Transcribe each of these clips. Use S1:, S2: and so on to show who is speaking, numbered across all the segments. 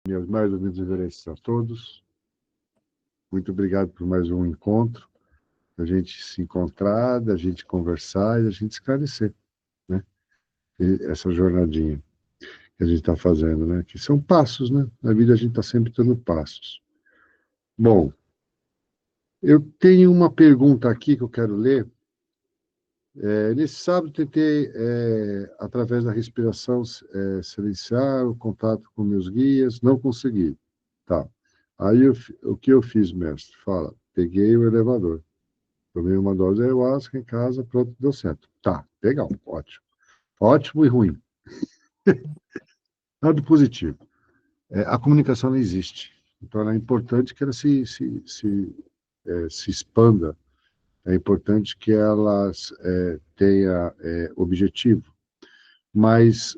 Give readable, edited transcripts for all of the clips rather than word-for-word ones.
S1: Meus mais ouvidos reverencias a todos. Muito obrigado por mais um encontro, da gente se encontrar, da gente conversar e da gente esclarecer, né? E essa jornadinha que a gente está fazendo, né? Que são passos, né? Na vida a gente está sempre dando passos. Bom, eu tenho uma pergunta aqui que eu quero ler. Nesse sábado, tentei, através da respiração, silenciar o contato com meus guias, não consegui. Tá. Aí, o que eu fiz, mestre? Fala, peguei o elevador, tomei uma dose de ayahuasca em casa, pronto, deu certo. Tá, legal, ótimo. Ótimo e ruim. Nada positivo. A comunicação não existe. Então, é importante que ela se expanda. É importante que ela tenha objetivo. Mas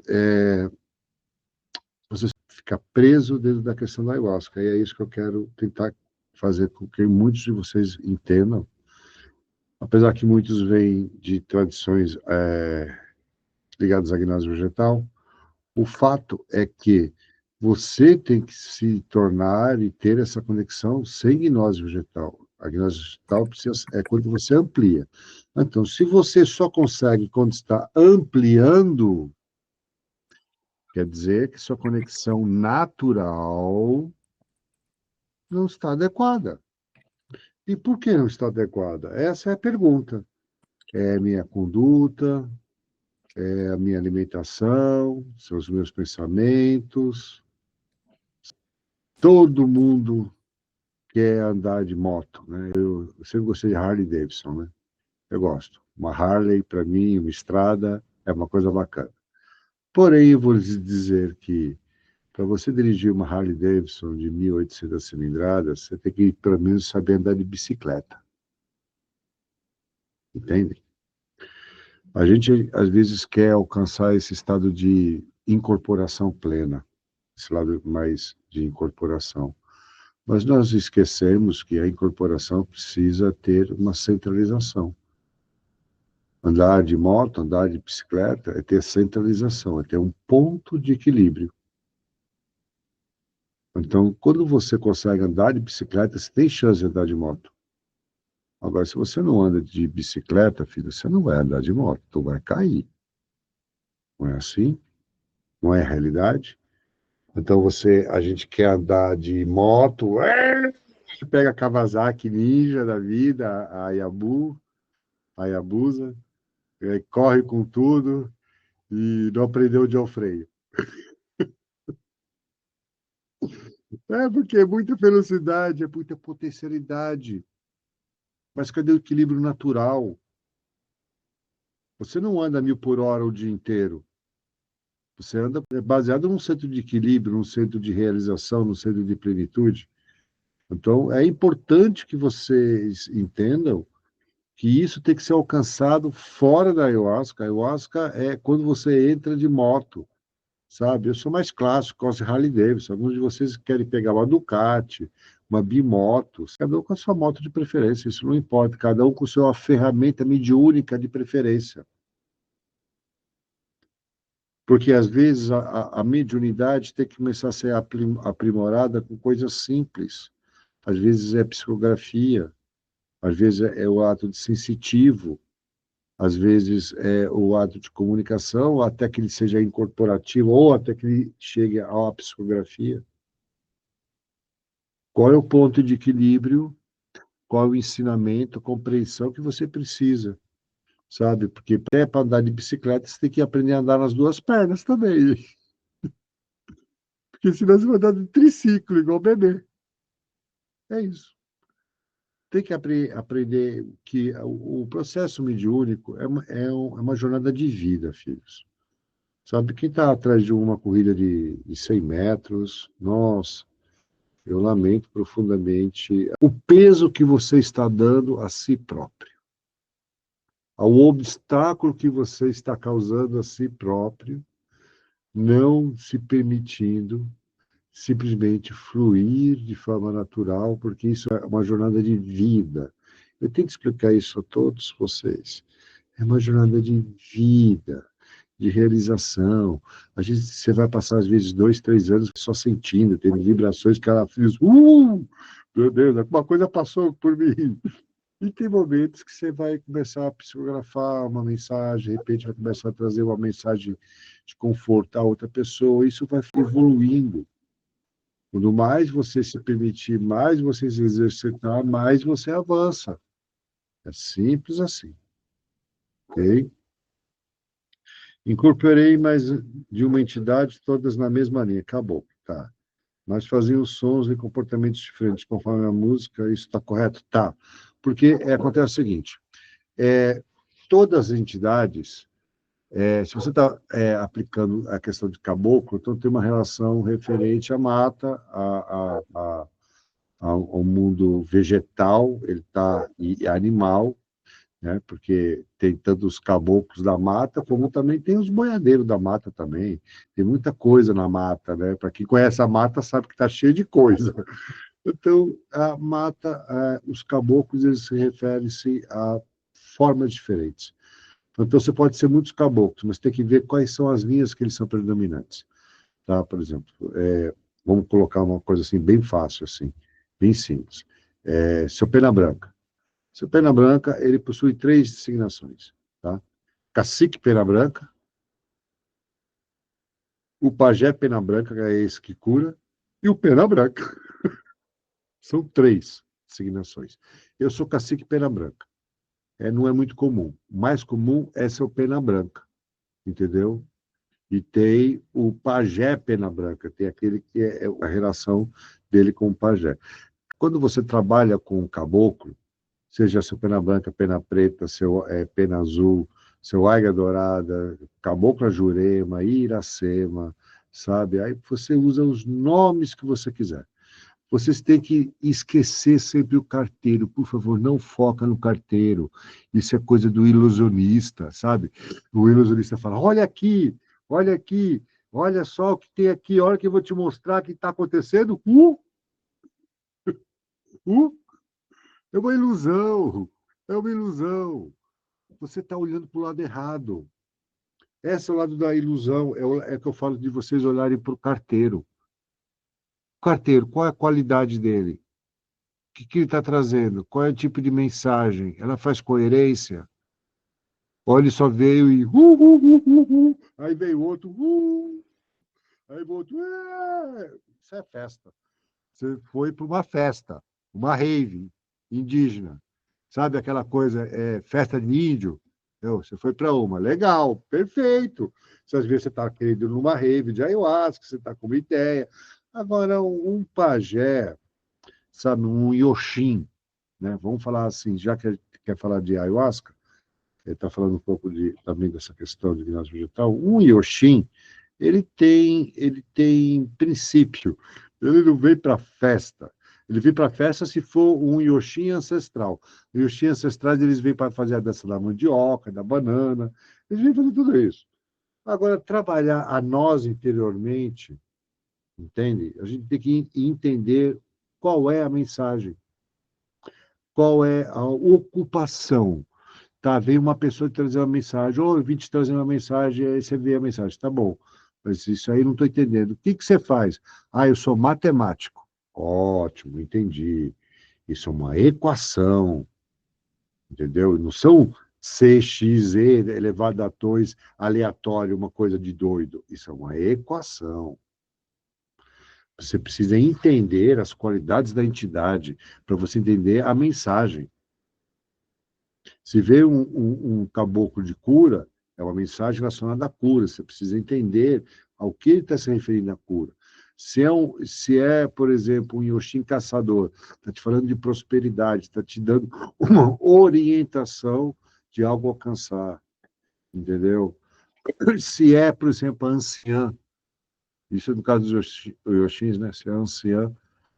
S1: você fica preso dentro da questão da ayahuasca. E é isso que eu quero tentar fazer com que muitos de vocês entendam. Apesar que muitos vêm de tradições ligadas à gnose vegetal, o fato é que você tem que se tornar e ter essa conexão sem gnose vegetal. A gnose vegetal é quando você amplia. Então, se você só consegue quando está ampliando, quer dizer que sua conexão natural não está adequada. E por que não está adequada? Essa é a pergunta. É minha conduta, é a minha alimentação, são os meus pensamentos. Todo mundo quer andar de moto, né? Eu sempre gostei de Harley Davidson, né? Eu gosto. Uma Harley, para mim, uma estrada, é uma coisa bacana. Porém, eu vou lhes dizer que para você dirigir uma Harley Davidson de 1.800 cilindradas, você tem que, pelo menos, saber andar de bicicleta. Entende? A gente, às vezes, quer alcançar esse estado de incorporação plena, esse lado mais de incorporação. Mas nós esquecemos que a incorporação precisa ter uma centralização. Andar de moto, andar de bicicleta, é ter centralização, é ter um ponto de equilíbrio. Então, quando você consegue andar de bicicleta, você tem chance de andar de moto. Agora, se você não anda de bicicleta, filho, você não vai andar de moto, tu vai cair. Não é assim? Não é a realidade? Então, a gente quer andar de moto, pega a Kawasaki Ninja da vida, a Hayabusa, corre com tudo e não aprendeu de ao freio. Porque é muita velocidade, é muita potencialidade. Mas cadê o equilíbrio natural? Você não anda 1.000 por hora o dia inteiro. Você anda baseado num centro de equilíbrio, num centro de realização, num centro de plenitude. Então, é importante que vocês entendam que isso tem que ser alcançado fora da ayahuasca. A ayahuasca é quando você entra de moto, sabe? Eu sou mais clássico, gosto de Harley Davidson. Alguns de vocês querem pegar uma Ducati, uma bimoto, cada um com a sua moto de preferência, isso não importa, cada um com a sua ferramenta mediúnica de preferência. Porque, às vezes, a mediunidade tem que começar a ser aprimorada com coisas simples. Às vezes é psicografia, às vezes é o ato de sensitivo, às vezes é o ato de comunicação, até que ele seja incorporativo, ou até que ele chegue à psicografia. Qual é o ponto de equilíbrio? Qual é o ensinamento, a compreensão que você precisa, sabe? Porque até para andar de bicicleta, você tem que aprender a andar nas duas pernas também. Porque senão você vai andar de triciclo, igual bebê. É isso. Tem que aprender que o processo mediúnico é uma jornada de vida, filhos. Sabe, quem está atrás de uma corrida de 100 metros, nossa, eu lamento profundamente o peso que você está dando a si próprio, ao obstáculo que você está causando a si próprio, não se permitindo simplesmente fluir de forma natural, porque isso é uma jornada de vida. Eu tenho que explicar isso a todos vocês. É uma jornada de vida. de realização. Você vai passar, às vezes, 2, 3 anos só sentindo, tendo vibrações que ela fez, meu Deus, alguma coisa passou por mim. E tem momentos que você vai começar a psicografar uma mensagem, de repente vai começar a trazer uma mensagem de conforto a outra pessoa, isso vai evoluindo. Quanto mais você se permitir, mais você se exercitar, mais você avança. É simples assim, ok? Incorporei mais de uma entidade, todas na mesma linha. Acabou, tá. Mas faziam sons e comportamentos diferentes conforme a música, isso está correto? Tá. Porque acontece o seguinte, todas as entidades, se você está aplicando a questão de caboclo, então tem uma relação referente à mata, ao mundo vegetal, ele tá, e animal, né? Porque tem tanto os caboclos da mata, como também tem os boiadeiros da mata também. Tem muita coisa na mata, né? Para quem conhece a mata sabe que está cheio de coisa. Então, a mata, os caboclos, eles se referem-se a formas diferentes. Então, você pode ser muitos caboclos, mas tem que ver quais são as linhas que eles são predominantes. Tá? Por exemplo, vamos colocar uma coisa assim, bem fácil, assim, bem simples. Seu Pena Branca. Seu Pena Branca, ele possui 3 designações, tá? Cacique Pena Branca, o Pajé Pena Branca, que é esse que cura, e o Pena Branca. São 3 designações. Eu sou Cacique Pena Branca. Não é muito comum. O mais comum é seu Pena Branca, entendeu? E tem o Pajé Pena Branca, tem aquele que é a relação dele com o Pajé. Quando você trabalha com o caboclo, seja seu pena branca, pena preta, seu pena azul, seu águia dourada, cabocla jurema, iracema, sabe? Aí você usa os nomes que você quiser. Vocês têm que esquecer sempre o carteiro, por favor, não foca no carteiro. Isso é coisa do ilusionista, sabe? O ilusionista fala: olha aqui, olha só o que tem aqui, olha que eu vou te mostrar o que está acontecendo. Uh, é uma ilusão, é uma ilusão. Você está olhando para o lado errado. Esse é o lado da ilusão, é que eu falo de vocês olharem para o carteiro. O carteiro, qual é a qualidade dele? O que ele está trazendo? Qual é o tipo de mensagem? Ela faz coerência? Ou ele só veio e... aí veio outro... aí veio outro... Isso é festa. Você foi para uma festa, uma rave indígena. Sabe aquela coisa, festa de índio? Você foi para uma, legal, perfeito. Se às vezes você está querendo ir numa rave de ayahuasca, você está com uma ideia. Agora, um pajé, sabe, um Yoxin, né? Vamos falar assim, já que a gente quer falar de ayahuasca, ele está falando um pouco também dessa questão de gnose vegetal. Um Yoxin, ele tem princípio. Ele não vem para festa. Ele vem para festa se for um Yoxin ancestral. O Yoxin ancestrais, eles vêm para fazer a dança da mandioca, da banana. Eles vêm fazer tudo isso. Agora, trabalhar a nós interiormente, entende? A gente tem que entender qual é a mensagem, qual é a ocupação. Tá, veio uma pessoa te trazer uma mensagem, ou eu vim te trazer uma mensagem, aí você vê a mensagem, tá bom. Mas isso aí não estou entendendo. O que que você faz? Ah, eu sou matemático. Ótimo, entendi. Isso é uma equação, entendeu? Não são C, X, E elevado a 2 aleatório, uma coisa de doido. Isso é uma equação. Você precisa entender as qualidades da entidade para você entender a mensagem. Se vê um caboclo de cura, é uma mensagem relacionada à cura. Você precisa entender ao que ele está se referindo à cura. Se é, por exemplo, um Yoshin caçador, está te falando de prosperidade, está te dando uma orientação de algo alcançar, entendeu? Se é, por exemplo, a anciã, isso é no caso dos Yoshins, né? Se é a anciã,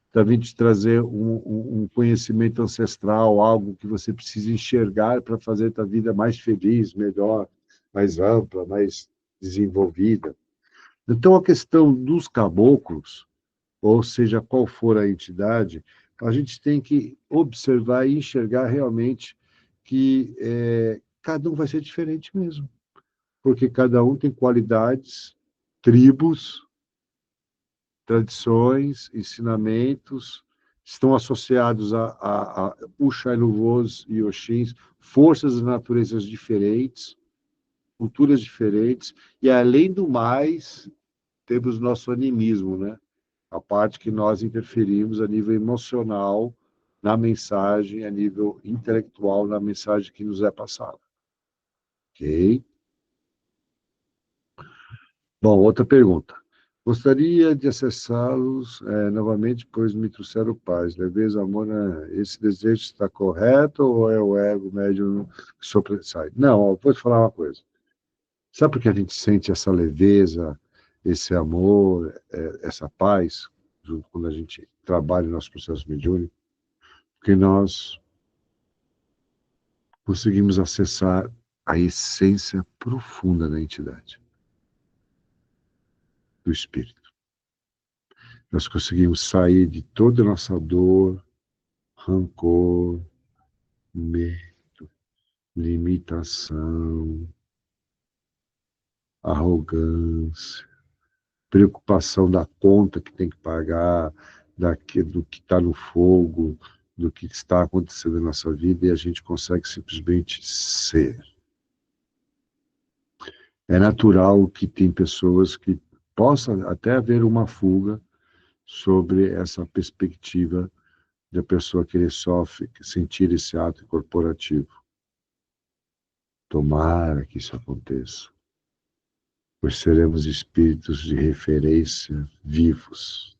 S1: está vindo te trazer um conhecimento ancestral, algo que você precisa enxergar para fazer a vida mais feliz, melhor, mais ampla, mais desenvolvida. Então, a questão dos caboclos, ou seja, qual for a entidade, a gente tem que observar e enxergar realmente que cada um vai ser diferente mesmo. porque cada um tem qualidades, tribos, tradições, ensinamentos, estão associados a Uxai, Luvôs e Oxins, forças de naturezas diferentes, culturas diferentes, e além do mais, temos nosso animismo, né? A parte que nós interferimos a nível emocional na mensagem, a nível intelectual na mensagem que nos é passada. Ok? Bom, outra pergunta. Gostaria de acessá-los novamente, pois me trouxeram paz. Leveza, amor, né? Esse desejo está correto ou é o ego médium que sobressai? Não, ó, vou te falar uma coisa. Sabe por que a gente sente essa leveza, esse amor, essa paz, junto quando a gente trabalha no nosso processo mediúnico? Porque nós conseguimos acessar a essência profunda da entidade, do espírito. Nós conseguimos sair de toda a nossa dor, rancor, medo, limitação, arrogância, preocupação da conta que tem que pagar, do que está no fogo, do que está acontecendo na nossa vida, e a gente consegue simplesmente ser. É natural que tem pessoas que possa até haver uma fuga sobre essa perspectiva da pessoa querer sofrer, sentir esse ato corporativo. Tomara que isso aconteça, pois seremos espíritos de referência vivos.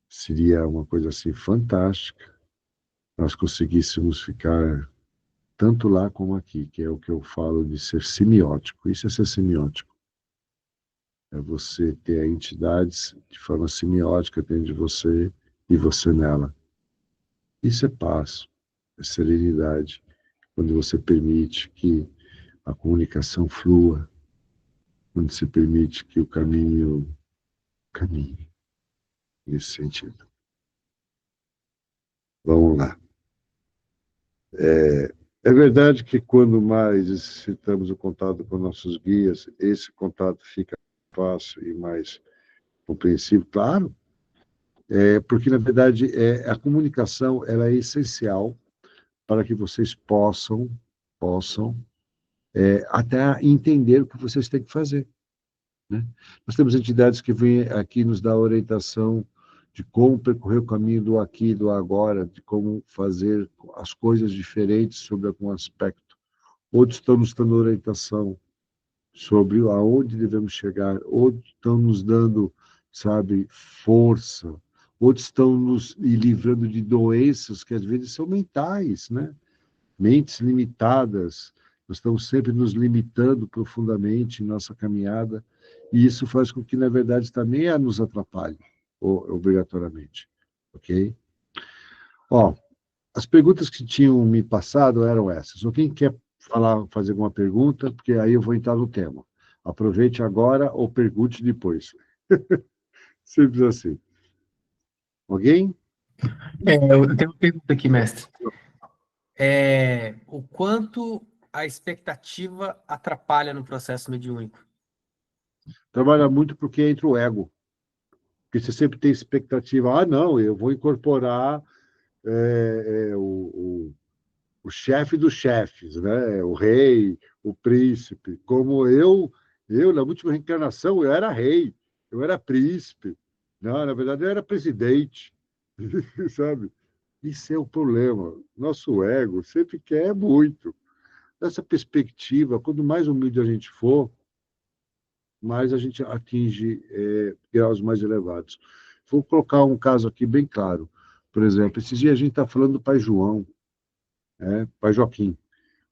S1: Seria uma coisa assim fantástica, nós conseguíssemos ficar tanto lá como aqui, que é o que eu falo de ser semiótico. Isso é ser semiótico. É você ter entidades de forma semiótica dentro de você e você nela. Isso é paz, é serenidade, quando você permite que a comunicação flua, quando você permite que o caminho caminhe nesse sentido. Vamos lá. É verdade que quando mais exercitamos o contato com nossos guias, esse contato fica fácil e mais compreensível, claro, porque na verdade a comunicação ela é essencial para que vocês possam até entender o que vocês têm que fazer. Né? Nós temos entidades que vêm aqui nos dar orientação de como percorrer o caminho do aqui e do agora, de como fazer as coisas diferentes sobre algum aspecto. Outros estão nos dando orientação sobre aonde devemos chegar, outros estão nos dando, sabe, força, outros estão nos livrando de doenças que às vezes são mentais, né? Mentes limitadas, nós estamos sempre nos limitando profundamente em nossa caminhada, e isso faz com que, na verdade, também nos atrapalhe, obrigatoriamente, ok? Ó, as perguntas que tinham me passado eram essas. Ou quem quer fazer alguma pergunta, porque aí eu vou entrar no tema. Aproveite agora ou pergunte depois. Simples assim. Alguém?
S2: Eu tenho uma pergunta aqui, mestre. O quanto a expectativa atrapalha no processo mediúnico?
S1: Trabalha muito porque entra o ego. Porque você sempre tem expectativa. Ah, não, eu vou incorporar o chefe dos chefes, né? O rei, o príncipe. Como na última reencarnação, eu era rei, eu era príncipe. Não, na verdade, eu era presidente, sabe? Isso é o problema. Nosso ego sempre quer muito. Nessa perspectiva, quanto mais humilde a gente for, mais a gente atinge graus mais elevados. Vou colocar um caso aqui bem claro. Por exemplo, esses dias a gente está falando do Pai João, Pai Joaquim.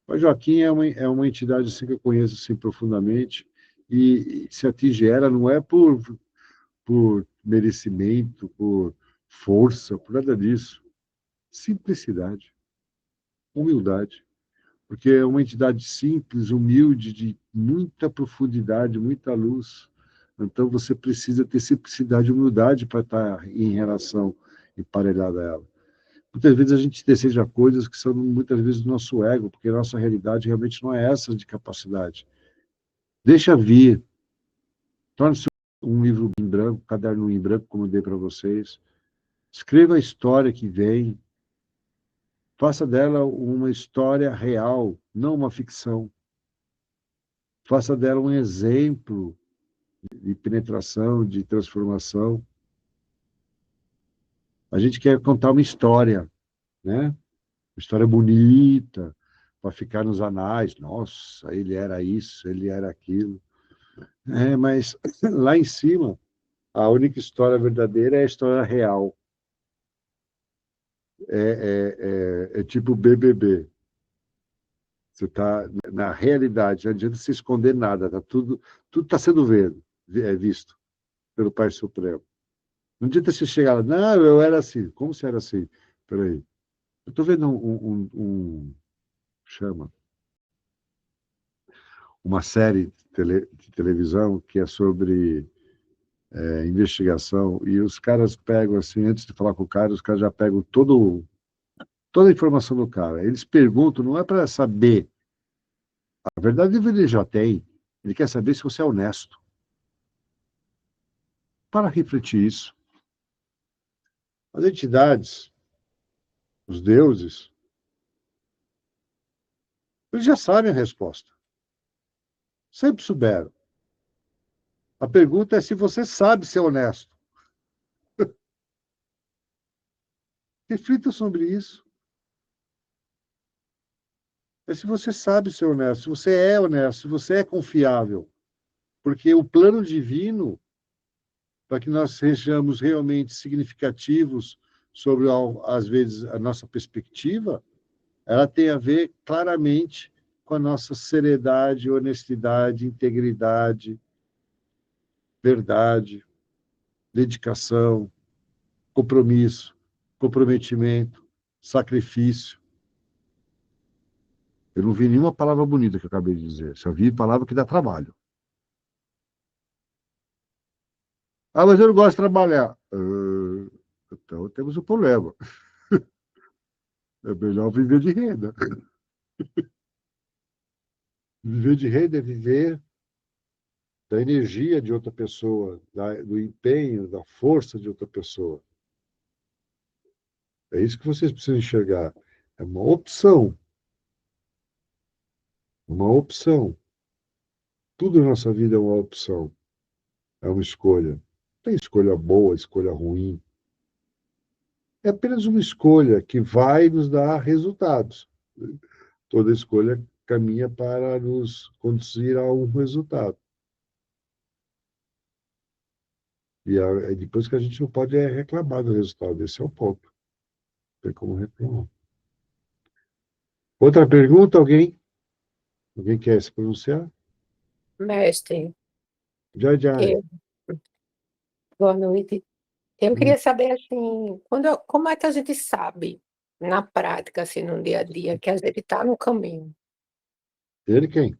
S1: O Pai Joaquim é uma entidade assim, que eu conheço assim, profundamente, e se atinge ela não é por merecimento, por força, por nada disso. Simplicidade, humildade. Porque é uma entidade simples, humilde, de muita profundidade, muita luz. Então você precisa ter simplicidade e humildade para estar em relação emparelhada a ela. Muitas vezes a gente deseja coisas que são muitas vezes do nosso ego, porque a nossa realidade realmente não é essa de capacidade. Deixa vir. Torne-se um livro em branco, um caderno em branco, como eu dei para vocês. Escreva a história que vem. Faça dela uma história real, não uma ficção. Faça dela um exemplo de penetração, de transformação. A gente quer contar uma história, né? Uma história bonita, para ficar nos anais. Nossa, ele era isso, ele era aquilo. Mas lá em cima, a única história verdadeira é a história real. É tipo BBB. Você está na realidade, não adianta se esconder nada, tá tudo está sendo visto pelo Pai Supremo. Não adianta você chegar lá, não, eu era assim. Como você era assim? Peraí. Eu estou vendo chama, uma série de televisão que é sobre investigação, e os caras pegam assim, antes de falar com o cara, os caras já pegam toda a informação do cara. Eles perguntam, não é para saber, a verdade ele já tem, ele quer saber se você é honesto. Para refletir isso, as entidades, os deuses, eles já sabem a resposta. Sempre souberam. A pergunta é se você sabe ser honesto. Reflita sobre isso. É se você sabe ser honesto, se você é honesto, se você é confiável. Porque o plano divino, para que nós sejamos realmente significativos sobre, às vezes, a nossa perspectiva, ela tem a ver claramente com a nossa seriedade, honestidade, integridade, verdade, dedicação, compromisso, comprometimento, sacrifício. Eu não vi nenhuma palavra bonita que eu acabei de dizer, só vi palavra que dá trabalho. Ah, mas eu não gosto de trabalhar. Então temos um problema. É melhor viver de renda. Viver de renda é viver da energia de outra pessoa, do empenho, da força de outra pessoa. É isso que vocês precisam enxergar. É uma opção. Uma opção. Tudo na nossa vida é uma opção. É uma escolha. Não tem escolha boa, escolha ruim. É apenas uma escolha que vai nos dar resultados. Toda escolha caminha para nos conduzir a um resultado. E depois que a gente não pode reclamar do resultado. Esse é o ponto. Não tem como reclamar. Outra pergunta, alguém? Alguém quer se pronunciar?
S3: Mestre,
S1: Jai, Jai.
S3: eu, boa noite. Eu
S1: Hum,
S3: queria saber, assim, como é que a gente sabe, na prática, assim, no dia a dia, que a gente está no caminho?
S1: Ele quem?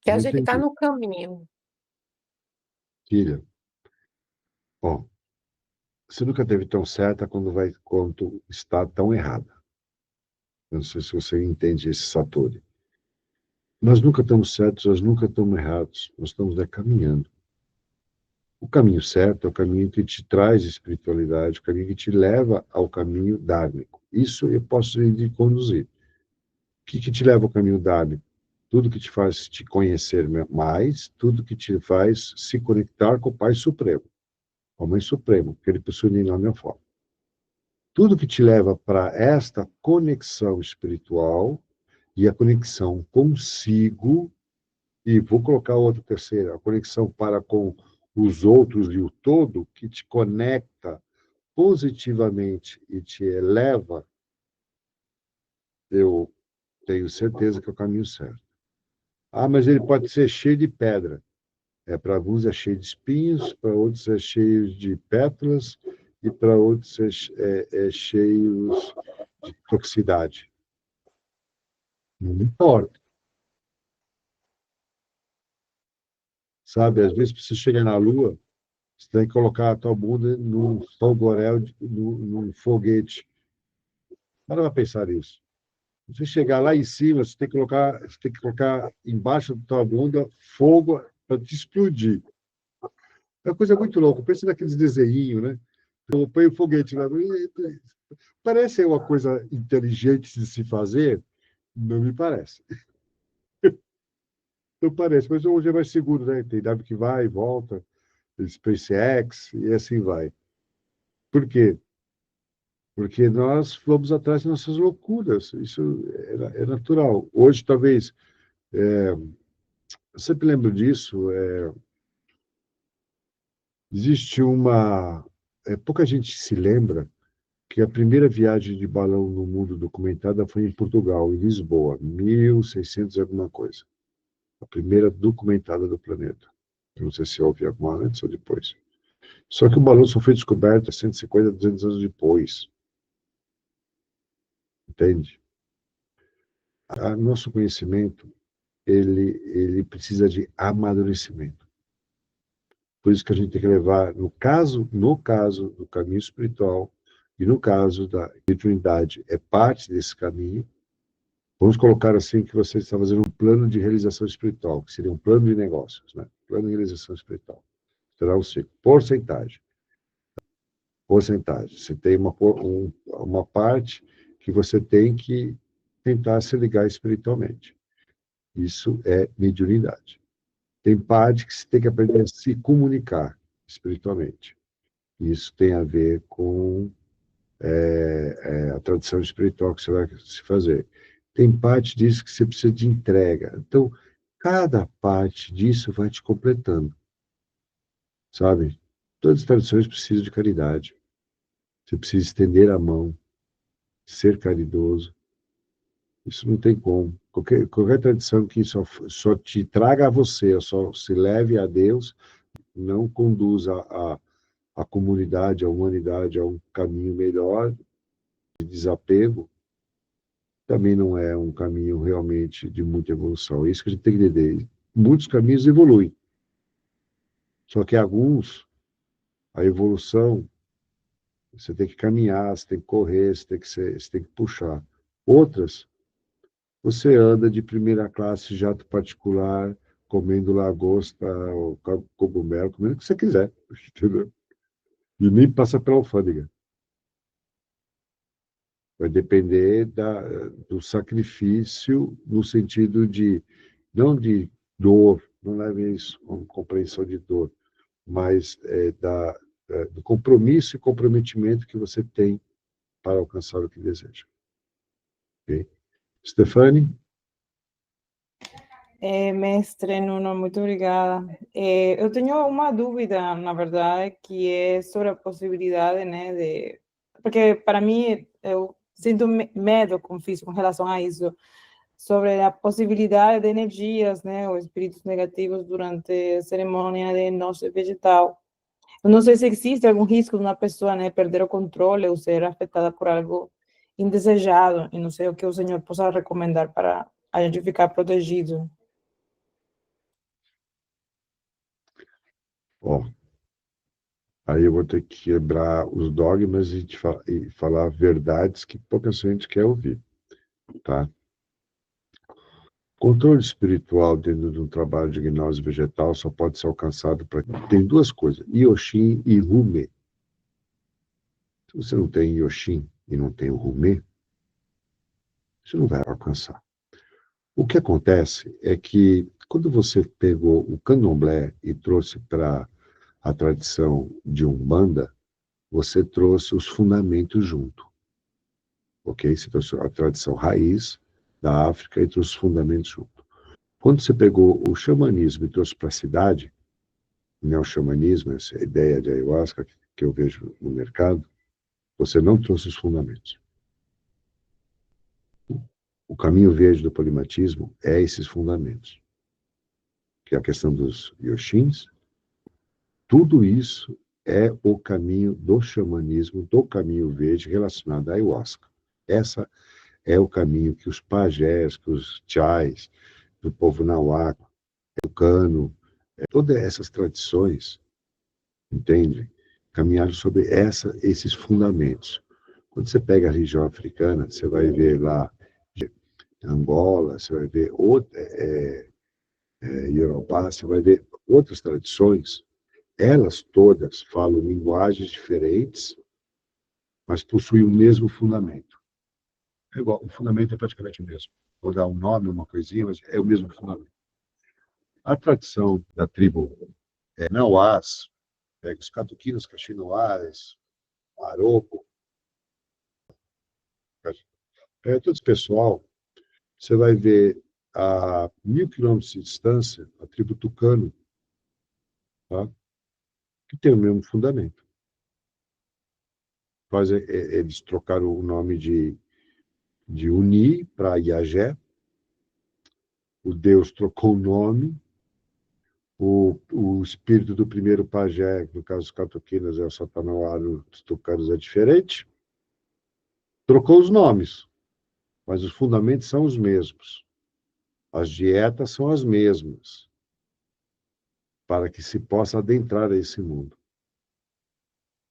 S3: Que a
S1: Não
S3: gente está
S1: entendi.
S3: no caminho.
S1: Filha. Ó, você nunca teve tão certa quando está tão errada. Eu não sei se você entende esse Satori. Nós nunca estamos certos, nós nunca estamos errados. Nós estamos caminhando. O caminho certo é o caminho que te traz espiritualidade, o caminho que te leva ao caminho dármico. Isso eu posso lhe conduzir. O que te leva ao caminho dármico? Tudo que te faz te conhecer mais, tudo que te faz se conectar com o Pai Supremo, com a Mãe Suprema, que ele possui em nome e forma. Tudo que te leva para esta conexão espiritual e a conexão consigo, e vou colocar outra terceira, a conexão para com os outros e o todo, que te conecta positivamente e te eleva, eu tenho certeza que é o caminho certo. Ah, mas ele pode ser cheio de pedra. Para alguns é cheio de espinhos, para outros é cheio de pétalas e para outros é cheio de toxicidade. Não importa. Sabe, às vezes, para você chegar na Lua, você tem que colocar a tua bunda num foguete. Para pensar nisso. Você chegar lá em cima, você tem que colocar embaixo da tua bunda fogo para te explodir. É uma coisa muito louca. Pensa naqueles desenhinhos, né? Eu ponho o foguete lá. Parece uma coisa inteligente de se fazer? Não me parece. Não parece, mas hoje é mais seguro, né? Tem nave que vai e volta, SpaceX e assim vai. Por quê? Porque nós fomos atrás de nossas loucuras. Isso é natural. Hoje, talvez, eu sempre lembro disso, existe uma... pouca gente se lembra que a primeira viagem de balão no mundo documentada foi em Portugal, em Lisboa, 1600 e alguma coisa. A primeira documentada do planeta. Eu não sei se houve alguma antes ou depois. Só que o balão só foi descoberto 150, 200 anos depois. Entende? Nosso conhecimento, ele precisa de amadurecimento. Por isso que a gente tem que levar, no caso do caminho espiritual e no caso da mediunidade, é parte desse caminho. Vamos colocar assim que você está fazendo um plano de realização espiritual, que seria um plano de negócios, né? Plano de realização espiritual. Será um ciclo. Porcentagem. Porcentagem. Você tem uma parte que você tem que tentar se ligar espiritualmente. Isso é mediunidade. Tem parte que você tem que aprender a se comunicar espiritualmente. Isso tem a ver com a tradição espiritual que você vai se fazer. Tem parte disso que você precisa de entrega. Então, cada parte disso vai te completando, sabe? Todas as tradições precisam de caridade. Você precisa estender a mão, ser caridoso. Isso não tem como. Qualquer tradição que só te traga a você, só se leve a Deus, não conduza a comunidade, a humanidade a um caminho melhor de desapego, também não é um caminho realmente de muita evolução. É isso que a gente tem que entender. Muitos caminhos evoluem. Só que alguns, a evolução, você tem que caminhar, você tem que correr, você tem que puxar. Outras, você anda de primeira classe, jato particular, comendo lagosta, ou cogumelo, comendo o que você quiser, entendeu? E nem passa pela alfândega. Vai depender do sacrifício no sentido de, não de dor, não leve isso como compreensão de dor, mas do compromisso e comprometimento que você tem para alcançar o que deseja. Ok? Stefani?
S4: Mestre Nuno, muito obrigada. Eu tenho uma dúvida, na verdade, que é sobre a possibilidade, né, porque para mim, eu sinto medo com relação a isso, sobre a possibilidade de energias, né, ou espíritos negativos durante a cerimônia de noce vegetal. Eu não sei se existe algum risco de uma pessoa, né, perder o controle ou ser afetada por algo indesejado, e não sei o que o senhor possa recomendar para a gente ficar protegido.
S1: Ó, aí eu vou ter que quebrar os dogmas e falar verdades que pouca gente quer ouvir, tá? Controle espiritual dentro de um trabalho de gnose vegetal só pode ser alcançado para... Tem duas coisas, Yoshin e Rume. Se você não tem Yoshin e não tem o Rume, você não vai alcançar. O que acontece é que, quando você pegou o candomblé e trouxe para a tradição de Umbanda, você trouxe os fundamentos junto. Ok? Você trouxe a tradição raiz da África e trouxe os fundamentos junto. Quando você pegou o xamanismo e trouxe para a cidade, o neoxamanismo, essa ideia de ayahuasca que eu vejo no mercado, você não trouxe os fundamentos. O caminho verde do polimatismo é esses fundamentos, que é a questão dos yoshins. Tudo isso é o caminho do xamanismo, do caminho verde relacionado à ayahuasca. Essa é o caminho que os pajés, que os chais, do povo nauaco, o cano, todas essas tradições, entende? Caminharam sobre esses fundamentos. Quando você pega a religião africana, você vai ver lá Angola, você vai ver Yorubá, você vai ver outras tradições, elas todas falam linguagens diferentes, mas possuem o mesmo fundamento. É igual, o fundamento é praticamente o mesmo. Vou dar um nome, uma coisinha, mas é o mesmo fundamento. A tradição da tribo Nauás, pega os catuquinos, caxinoás, Aroco, todo esse pessoal, você vai ver a 1.000 quilômetros de distância, a tribo Tucano, tá? Que tem o mesmo fundamento. Mas eles trocaram o nome de Uni para Iagé, o Deus trocou o nome, o espírito do primeiro pajé, no caso dos catuquinas é o Satanauá, dos tucanos é diferente, trocou os nomes, mas os fundamentos são os mesmos. As dietas são as mesmas, para que se possa adentrar a esse mundo.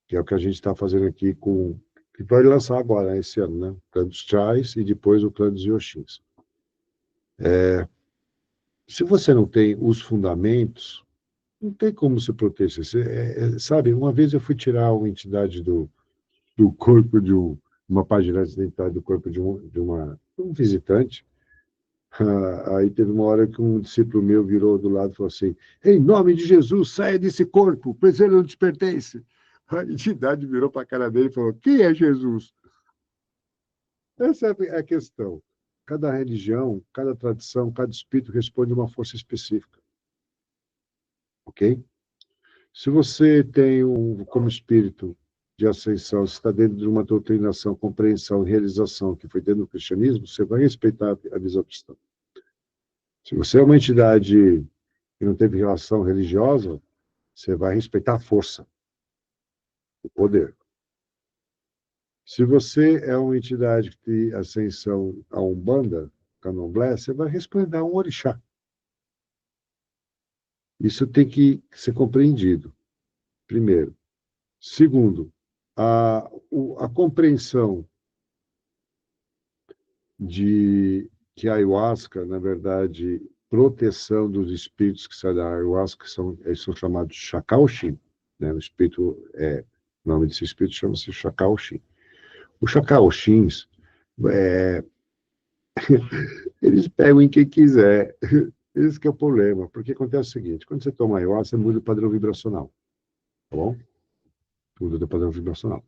S1: Que é o que a gente está fazendo aqui com... que vai lançar agora, esse ano, né? O clã dos Chais e depois o clã dos Yoshins. Se você não tem os fundamentos, não tem como se proteger. Sabe, uma vez eu fui tirar uma entidade do corpo de uma página acidental do corpo de um visitante. Aí teve uma hora que um discípulo meu virou do lado e falou assim: em nome de Jesus, saia desse corpo, pois ele não te pertence. A entidade virou para a cara dele e falou: quem é Jesus? Essa é a questão. Cada religião, cada tradição, cada espírito responde a uma força específica. Ok? Se você tem como espírito de ascensão, se está dentro de uma doutrinação, compreensão e realização que foi dentro do cristianismo, você vai respeitar a visão cristã. Se você é uma entidade que não teve relação religiosa, você vai respeitar a força, o poder. Se você é uma entidade que tem ascensão a Umbanda, Candomblé, você vai respeitar um orixá. Isso tem que ser compreendido, primeiro. Segundo, a compreensão de que a ayahuasca, na verdade, proteção dos espíritos que saem da ayahuasca, eles são chamados Shakauxin, né? O nome desse espírito chama-se Shakauxin. Os Shakauxins, eles pegam em quem quiser. Esse que é o problema, porque acontece o seguinte: quando você toma ayahuasca, você muda o padrão vibracional, tá bom? Muda o padrão vibracional.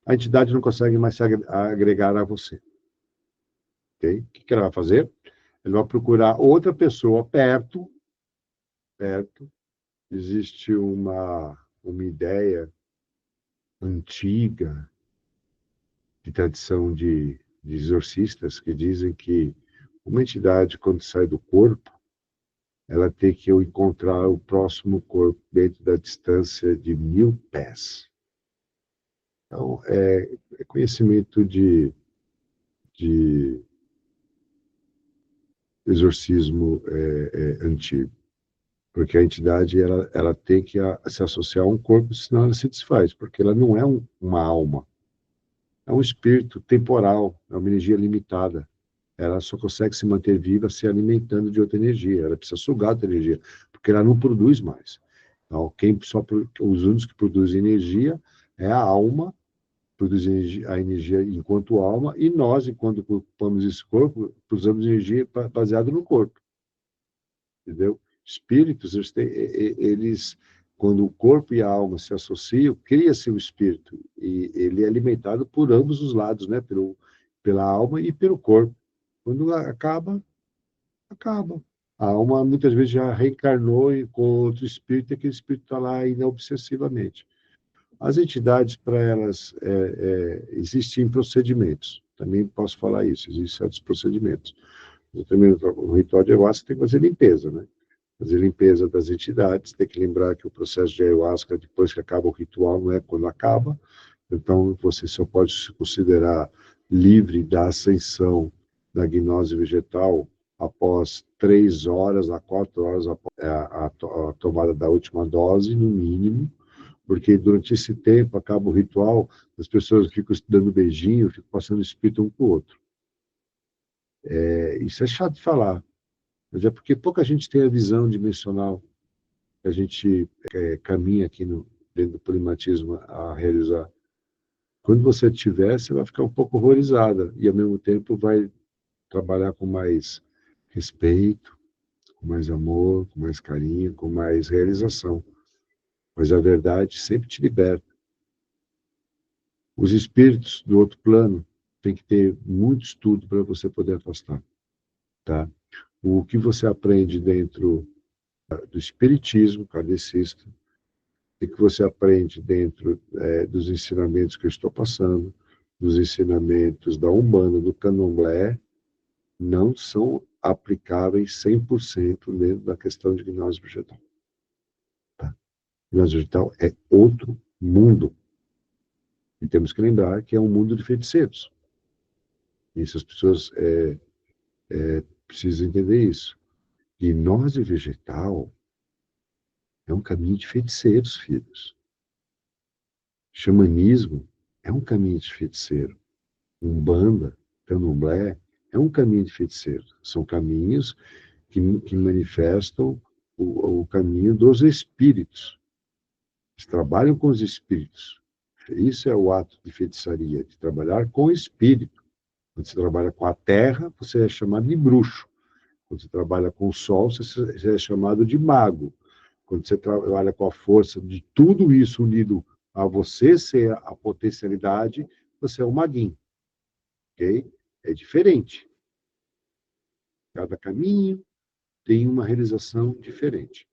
S1: A entidade não consegue mais se agregar a você. Okay? O que ela vai fazer? Ela vai procurar outra pessoa perto. Existe uma ideia antiga de tradição de exorcistas que dizem que uma entidade, quando sai do corpo, ela tem que encontrar o próximo corpo dentro da distância de 1.000 pés. Então, é conhecimento de exorcismo antigo. Porque a entidade ela tem que se associar a um corpo, senão ela se desfaz, porque ela não é uma alma. É um espírito temporal, é uma energia limitada. Ela só consegue se manter viva se alimentando de outra energia. Ela precisa sugar outra energia, porque ela não produz mais. Então, os únicos que produzem energia é a alma, produz a energia enquanto alma, e nós, enquanto ocupamos esse corpo, usamos energia baseada no corpo. Entendeu? Espíritos, eles, quando o corpo e a alma se associam, cria-se o espírito, e ele é alimentado por ambos os lados, né? Pela alma e pelo corpo. Quando acaba, acaba. A alma muitas vezes já reencarnou com outro espírito, e aquele espírito está lá ainda obsessivamente. As entidades, para elas, existem procedimentos. Também posso falar isso, existem certos procedimentos. O ritual de ayahuasca tem que fazer limpeza, né? Fazer limpeza das entidades, tem que lembrar que o processo de ayahuasca, depois que acaba o ritual, não é quando acaba. Então, você só pode se considerar livre da ascensão da gnose vegetal após 3 horas a 4 horas após a tomada da última dose, no mínimo, porque durante esse tempo, acaba o ritual, as pessoas ficam dando beijinho, ficam passando espírito um para o outro. Isso é chato de falar, mas é porque pouca gente tem a visão dimensional que a gente caminha aqui dentro do polimatismo a realizar. Quando você tiver, você vai ficar um pouco horrorizada e, ao mesmo tempo, vai trabalhar com mais respeito, com mais amor, com mais carinho, com mais realização. Mas a verdade sempre te liberta. Os espíritos do outro plano têm que ter muito estudo para você poder afastar, tá? O que você aprende dentro do espiritismo kardecista, o que você aprende dentro dos ensinamentos que eu estou passando, dos ensinamentos da Umbanda, do Candomblé, não são aplicáveis 100% dentro da questão de gnose vegetal. Tá? Gnose vegetal é outro mundo. E temos que lembrar que é um mundo de feiticeiros. Isso as pessoas precisam entender isso. Gnose vegetal é um caminho de feiticeiros, filhos. Xamanismo é um caminho de feiticeiro. Umbanda, Candomblé, é um caminho de feiticeiro. São caminhos que manifestam o caminho dos espíritos. Eles trabalham com os espíritos. Isso é o ato de feitiçaria, de trabalhar com o espírito. Quando você trabalha com a terra, você é chamado de bruxo. Quando você trabalha com o sol, você é chamado de mago. Quando você trabalha com a força de tudo isso unido a você ser a potencialidade, você é um maguinho. Ok? É diferente. Cada caminho tem uma realização diferente.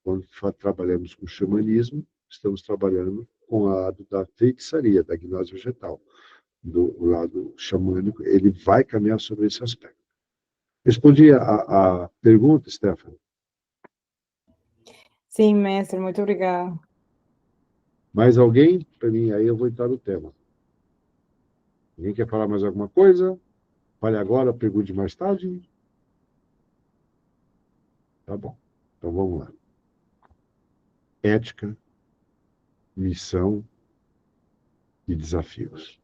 S1: Quando trabalhamos com xamanismo, estamos trabalhando com o lado da feitiçaria, da gnose vegetal. Do lado xamânico, ele vai caminhar sobre esse aspecto. Respondi a pergunta, Stephanie?
S4: Sim, mestre, muito obrigada.
S1: Mais alguém? Para mim, aí eu vou entrar no tema. Ninguém quer falar mais alguma coisa? Fale agora, pergunte mais tarde. Tá bom. Então vamos lá. Ética, missão e desafios.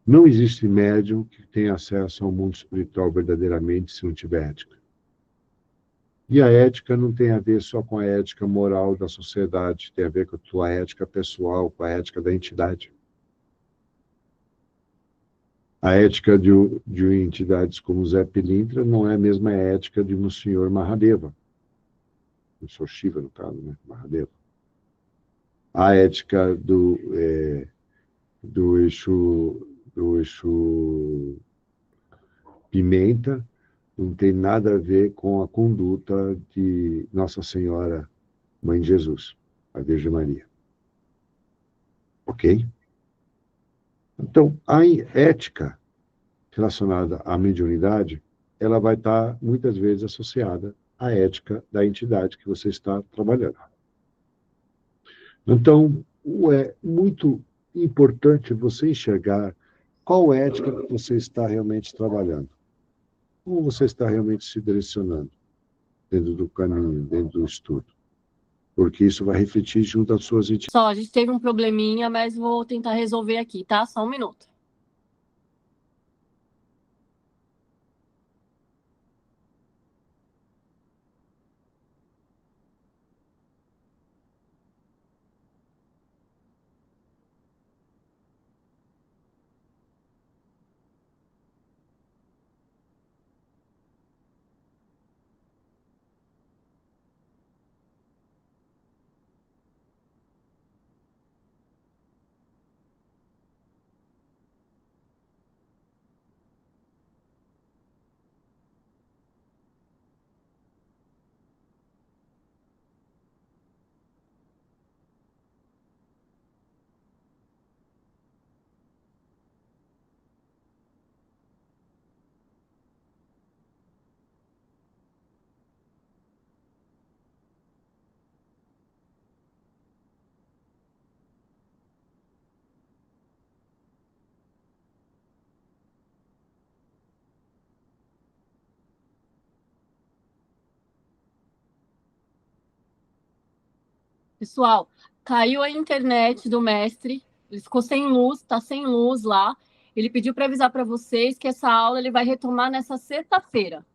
S1: Não existe médium que tenha acesso ao mundo espiritual verdadeiramente se não tiver ética. E a ética não tem a ver só com a ética moral da sociedade, tem a ver com a tua ética pessoal, com a ética da entidade. A ética de entidades como Zé Pilintra não é a mesma ética de um senhor Mahadeva. O senhor Shiva, no caso, né? Mahadeva. A ética do Exu Pimenta não tem nada a ver com a conduta de Nossa Senhora Mãe de Jesus, a Virgem Maria. Ok? Então, a ética relacionada à mediunidade, ela vai estar, muitas vezes, associada à ética da entidade que você está trabalhando. Então, é muito importante você enxergar qual ética que você está realmente trabalhando. Como você está realmente se direcionando dentro do caminho, dentro do estudo. Porque isso vai refletir junto às suas entidades.
S5: Só, a gente teve um probleminha, mas vou tentar resolver aqui, tá? Só um minuto. Pessoal, caiu a internet do mestre, ele ficou sem luz, tá sem luz lá. Ele pediu para avisar para vocês que essa aula ele vai retomar nessa sexta-feira.